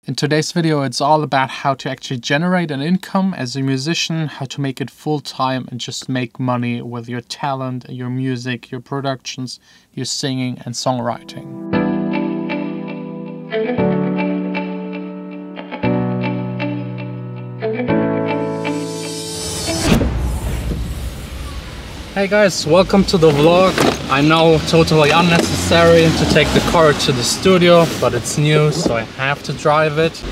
In today's video, it's all about how to actually generate an income as a musician, how to make it full-time and just make money with your talent, your music, your productions, your singing and songwriting. Hey guys, welcome to the vlog. I know, totally unnecessary to take the car to the studio, but it's new, so I have to drive it.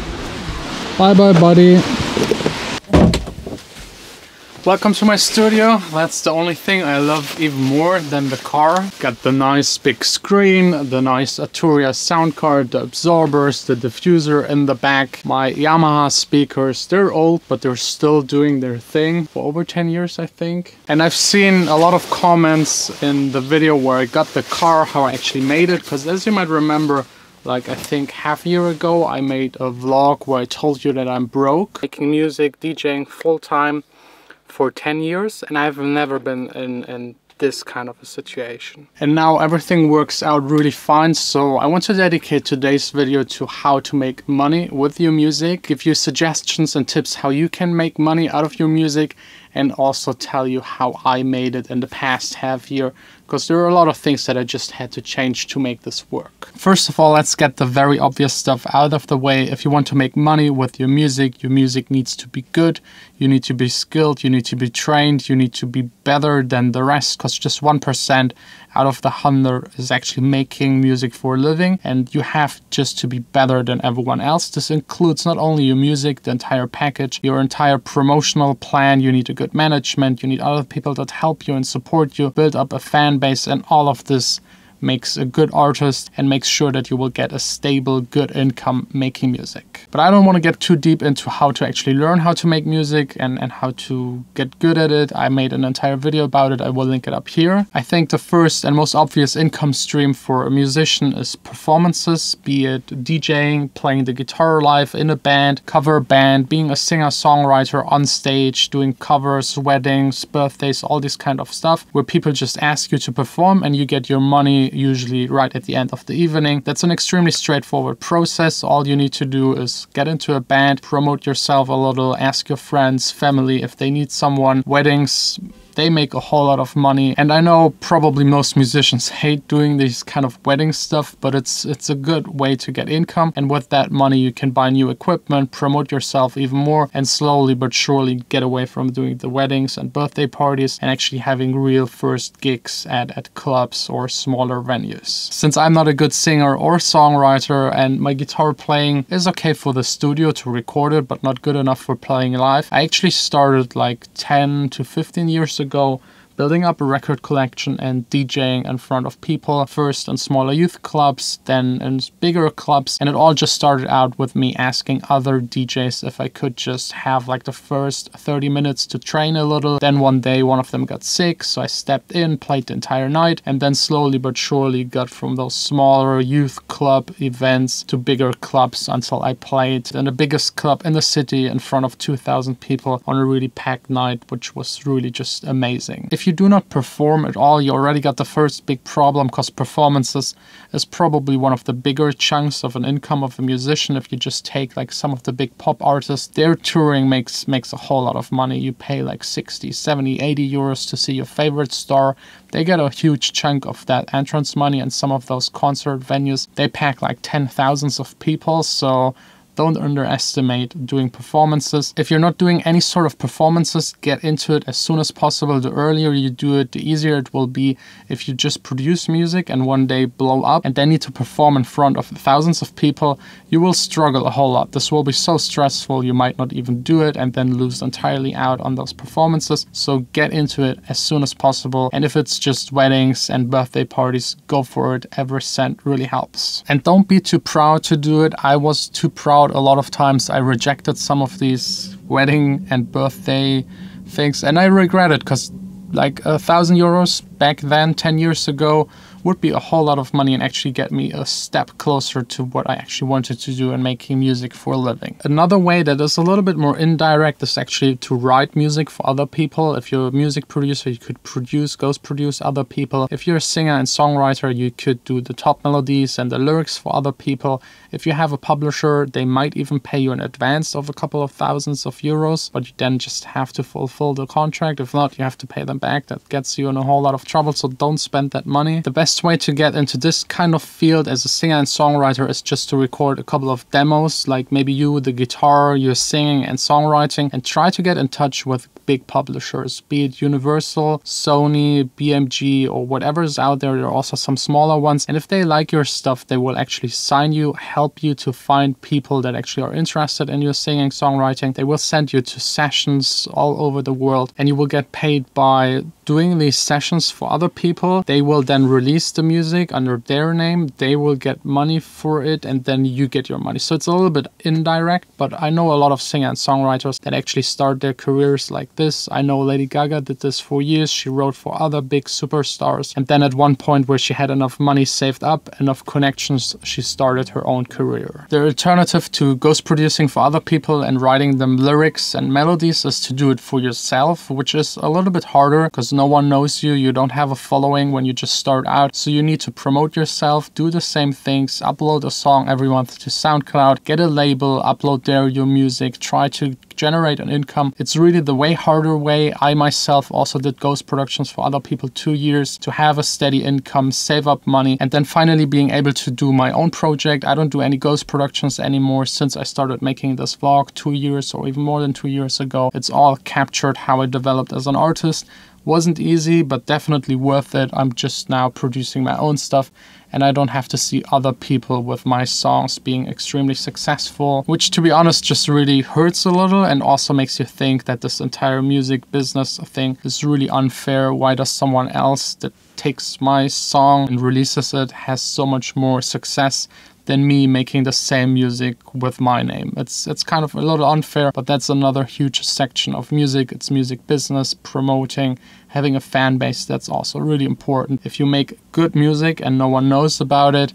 Bye bye buddy. Welcome to my studio. That's the only thing I love even more than the car. Got the nice big screen, the nice Arturia sound card, the absorbers, the diffuser in the back, my Yamaha speakers. They're old, but they're still doing their thing for over 10 years, I think. And I've seen a lot of comments in the video where I got the car, how I actually made it, because as you might remember, like I think half a year ago, I made a vlog where I told you that I'm broke. Making music, DJing full-time for 10 years, and I've never been in this kind of a situation. And now everything works out really fine, so I want to dedicate today's video to how to make money with your music, give you suggestions and tips how you can make money out of your music, and also tell you how I made it in the past half year, because there are a lot of things that I just had to change to make this work. First of all, let's get the very obvious stuff out of the way. If you want to make money with your music needs to be good, you need to be skilled, you need to be trained, you need to be better than the rest, because just 1% out of the 100 is actually making music for a living, and you have just to be better than everyone else. This includes not only your music, the entire package, your entire promotional plan. You need a good management, you need other people that help you and support you, build up a fan base, and all of this makes a good artist and makes sure that you will get a stable, good income making music. But I don't want to get too deep into how to actually learn how to make music and how to get good at it. I made an entire video about it. I will link it up here. I think the first and most obvious income stream for a musician is performances, be it DJing, playing the guitar live in a band, cover band, being a singer-songwriter on stage, doing covers, weddings, birthdays, all this kind of stuff, where people just ask you to perform and you get your money usually right at the end of the evening. That's an extremely straightforward process. All you need to do is get into a band, promote yourself a little, ask your friends, family if they need someone. Weddings, they make a whole lot of money, and I know probably most musicians hate doing this kind of wedding stuff, but it's a good way to get income, and with that money you can buy new equipment, promote yourself even more, and slowly but surely get away from doing the weddings and birthday parties and actually having real first gigs at clubs or smaller venues. Since I'm not a good singer or songwriter and my guitar playing is okay for the studio to record it but not good enough for playing live, I actually started like 10 to 15 years ago building up a record collection and DJing in front of people, first in smaller youth clubs, then in bigger clubs, and it all just started out with me asking other DJs if I could just have like the first 30 minutes to train a little. Then one day one of them got sick, so I stepped in, played the entire night, and then slowly but surely got from those smaller youth club events to bigger clubs until I played in the biggest club in the city in front of 2,000 people on a really packed night, which was really just amazing. If you do not perform at all, you already got the first big problem, because performances is probably one of the bigger chunks of an income of a musician. If you just take like some of the big pop artists, their touring makes a whole lot of money. You pay like 60, 70, 80 euros to see your favorite star. They get a huge chunk of that entrance money, and some of those concert venues, they pack like 10,000s of people, so don't underestimate doing performances. If you're not doing any sort of performances, get into it as soon as possible. The earlier you do it, the easier it will be. If you just produce music and one day blow up and then need to perform in front of thousands of people, you will struggle a whole lot. This will be so stressful, you might not even do it and then lose entirely out on those performances. So get into it as soon as possible. And if it's just weddings and birthday parties, go for it. Every cent really helps. And don't be too proud to do it. I was too proud. A lot of times I rejected some of these wedding and birthday things, and I regret it, because like 1,000 euros back then 10 years ago would be a whole lot of money and actually get me a step closer to what I actually wanted to do and making music for a living. Another way that is a little bit more indirect is actually to write music for other people. If you're a music producer, you could ghost produce other people. If you're a singer and songwriter, you could do the top melodies and the lyrics for other people. If you have a publisher, they might even pay you in advance of a couple of thousands of euros, but you then just have to fulfill the contract. If not, you have to pay them back. That gets you in a whole lot of trouble, so don't spend that money. The best way to get into this kind of field as a singer and songwriter is just to record a couple of demos, like maybe you with the guitar, you're singing and songwriting, and try to get in touch with big publishers, be it Universal, Sony, BMG, or whatever is out there. There are also some smaller ones, and if they like your stuff, they will actually sign you, help you to find people that actually are interested in your singing, songwriting. They will send you to sessions all over the world, and you will get paid by doing these sessions for other people. They will then release the music under their name, they will get money for it, and then you get your money. So it's a little bit indirect, but I know a lot of singer and songwriters that actually start their careers like this. I know Lady Gaga did this for years. She wrote for other big superstars, and then at one point where she had enough money saved up, enough connections, she started her own career. The alternative to ghost producing for other people and writing them lyrics and melodies is to do it for yourself, which is a little bit harder because no one knows you, you don't have a following when you just start out, so you need to promote yourself, do the same things, upload a song every month to SoundCloud, get a label, upload there your music, try to generate an income. It's really the way harder way. I myself also did ghost productions for other people 2 years to have a steady income, save up money, and then finally being able to do my own project. I don't do any ghost productions anymore since I started making this vlog 2 years or even more than 2 years ago. It's all captured how I developed as an artist. Wasn't easy, but definitely worth it. I'm just now producing my own stuff, and I don't have to see other people with my songs being extremely successful, which to be honest just really hurts a little and also makes you think that this entire music business thing is really unfair. Why does someone else that takes my song and releases it has so much more success than me making the same music with my name? It's kind of a little unfair, but that's another huge section of music. It's music business, promoting, having a fan base. That's also really important. If you make good music and no one knows about it,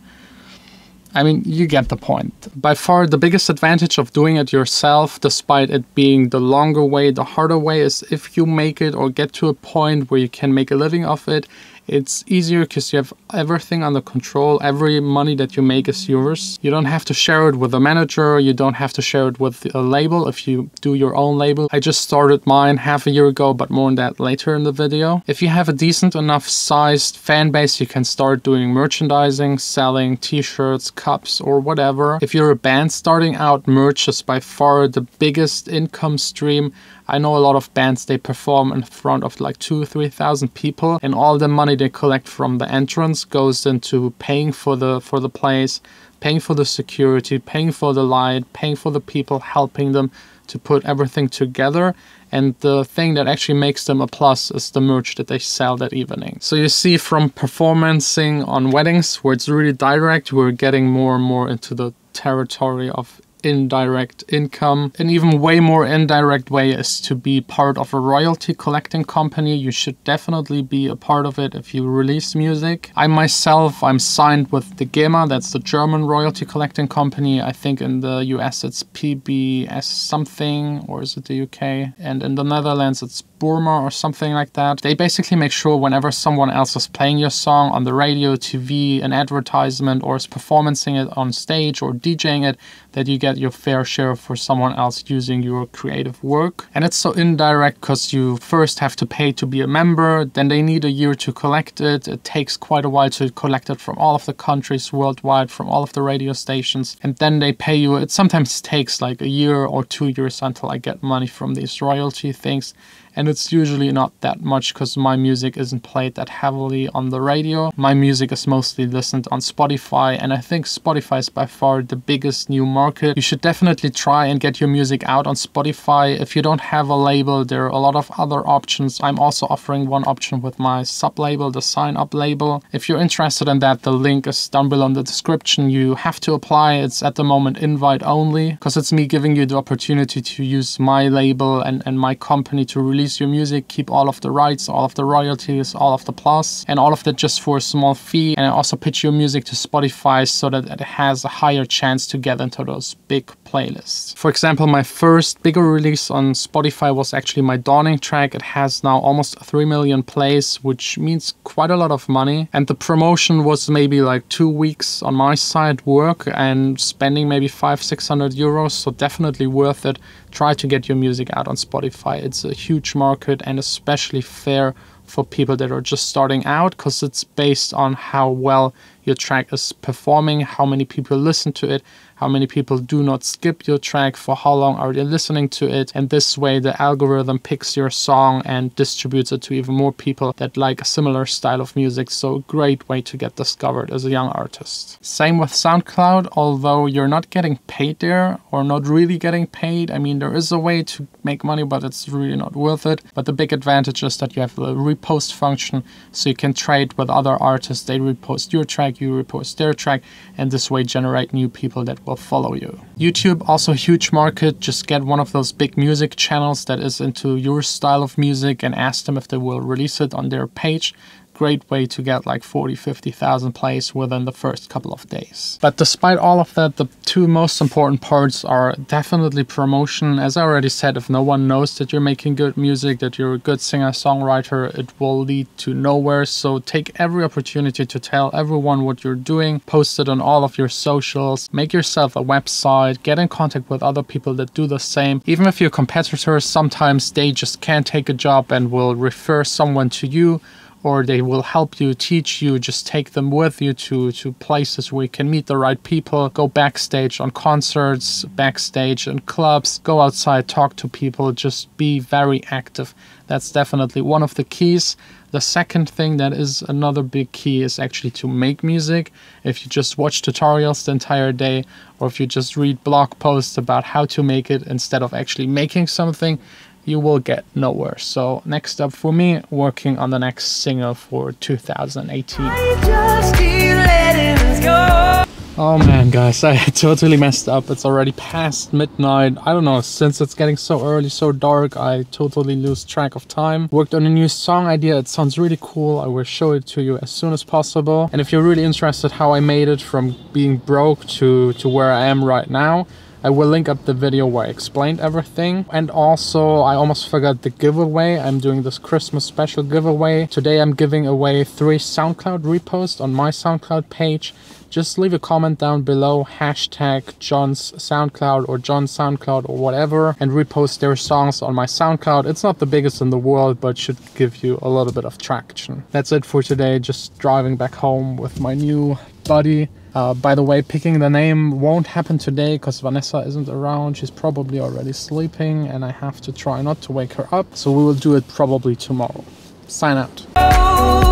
I mean, you get the point. By far the biggest advantage of doing it yourself, despite it being the longer way, the harder way, is if you make it or get to a point where you can make a living off it, it's easier because you have everything under control. Every money that you make is yours. You don't have to share it with a manager. You don't have to share it with a label if you do your own label. I just started mine half a year ago, but more on that later in the video. If you have a decent enough sized fan base, you can start doing merchandising, selling t-shirts, cups, or whatever. If you're a band starting out, merch is by far the biggest income stream. I know a lot of bands, they perform in front of like 2,000 or 3,000 people, and all the money they collect from the entrance goes into paying for the place, paying for the security, paying for the light, paying for the people, helping them to put everything together. And the thing that actually makes them a plus is the merch that they sell that evening. So you see, from performing on weddings where it's really direct, we're getting more and more into the territory of indirect income. An even way more indirect way is to be part of a royalty collecting company. You should definitely be a part of it if you release music. I'm signed with the GEMA, that's the German royalty collecting company. I think in the US it's PBS something, or is it the UK? And in the Netherlands it's Burma or something like that. They basically make sure whenever someone else is playing your song on the radio, TV, an advertisement, or is performing it on stage or DJing it, that you get your fair share for someone else using your creative work. And it's so indirect because you first have to pay to be a member, then they need a year to collect it. It takes quite a while to collect it from all of the countries worldwide, from all of the radio stations, and then they pay you. It sometimes takes like a year or 2 years until I get money from these royalty things. And it's usually not that much because my music isn't played that heavily on the radio. My music is mostly listened on Spotify, and I think Spotify is by far the biggest new market. You should definitely try and get your music out on Spotify. If you don't have a label, there are a lot of other options. I'm also offering one option with my sub-label, the sineUP label. If you're interested in that, the link is down below in the description. You have to apply. It's at the moment invite only because it's me giving you the opportunity to use my label and my company to release release your music, keep all of the rights, all of the royalties, all of the plus, and all of that just for a small fee. And also pitch your music to Spotify so that it has a higher chance to get into those big playlists. For example, my first bigger release on Spotify was actually my Dawning track. It has now almost 3 million plays, which means quite a lot of money. And the promotion was maybe like 2 weeks on my side work and spending maybe 500-600 euros. So definitely worth it. Try to get your music out on Spotify. It's a huge market and especially fair for people that are just starting out, because it's based on how well your track is performing, how many people listen to it, how many people do not skip your track, for how long are they listening to it. And this way the algorithm picks your song and distributes it to even more people that like a similar style of music. So a great way to get discovered as a young artist. Same with SoundCloud, although you're not getting paid there, or not really getting paid. I mean, there is a way to make money, but it's really not worth it. But the big advantage is that you have the repost function, so you can trade with other artists. They repost your track, you repost their track, and this way generate new people that will follow you. YouTube, also a huge market. Just get one of those big music channels that is into your style of music and ask them if they will release it on their page. Great way to get like 40-50,000 plays within the first couple of days. But despite all of that, the two most important parts are definitely promotion. As I already said, if no one knows that you're making good music, that you're a good singer-songwriter, it will lead to nowhere. So take every opportunity to tell everyone what you're doing, post it on all of your socials, make yourself a website, get in contact with other people that do the same. Even if your competitors, sometimes they just can't take a job and will refer someone to you, or they will help you, teach you. Just take them with you to places where you can meet the right people. Go backstage on concerts, backstage in clubs, go outside, talk to people, just be very active. That's definitely one of the keys. The second thing that is another big key is actually to make music. If you just watch tutorials the entire day, or if you just read blog posts about how to make it instead of actually making something, you will get nowhere. So next up for me, working on the next single for 2018. Oh man, guys, I totally messed up. It's already past midnight. I don't know, since it's getting so early, so dark, I totally lose track of time. Worked on a new song idea. It sounds really cool. I will show it to you as soon as possible. And if you're really interested how I made it from being broke to where I am right now, I will link up the video where I explained everything. And also, I almost forgot the giveaway. I'm doing this Christmas special giveaway. Today I'm giving away 3 SoundCloud reposts on my SoundCloud page. Just leave a comment down below, hashtag John's SoundCloud or John's SoundCloud or whatever, and repost their songs on my SoundCloud. It's not the biggest in the world, but should give you a little bit of traction. That's it for today. Just driving back home with my new buddy. By the way, picking the name won't happen today because Vanessa isn't around. She's probably already sleeping and I have to try not to wake her up. So we will do it probably tomorrow. Sign out.